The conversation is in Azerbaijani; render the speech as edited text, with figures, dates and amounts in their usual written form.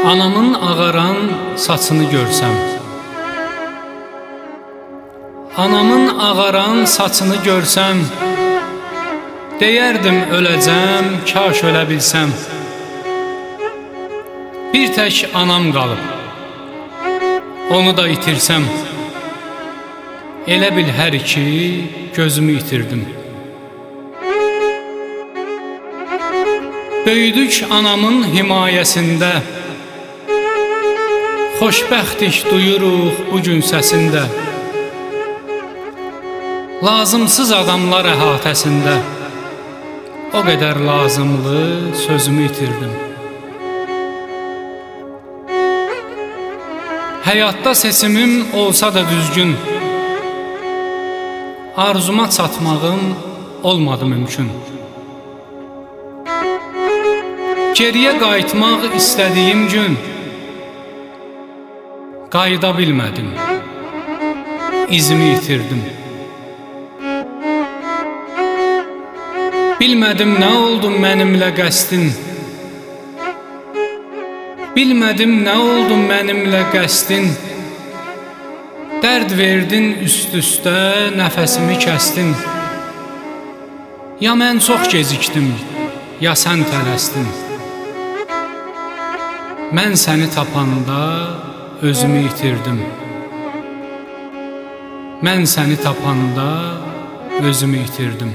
Anamın ağaran saçını görsəm, anamın ağaran saçını görsəm, deyərdim öləcəm, kaş ölə bilsəm. Bir tək anam qalıb, onu da itirsəm, elə bil hər iki gözümü itirdim. Böyüdük anamın himayəsində, xoşbəxtik duyuruq bugün səsində. Lazımsız adamlar əhatəsində, o qədər lazımlı sözümü itirdim. Həyatda seçimim olsa da düzgün, arzuma çatmağım olmadı mümkün. Geriyə qayıtmaq istədiyim gün, qayıda bilmədim, izimi itirdim. Bilmədim nə oldu mənimlə qəsdin, bilmədim nə oldu mənimlə qəsdin. Dərd verdin üst-üstə, nəfəsimi kəsdin. Ya mən çox gecikdim, ya sən tələsdin. Mən səni tapanda özümü itirdim. Mən səni tapanda özümü itirdim.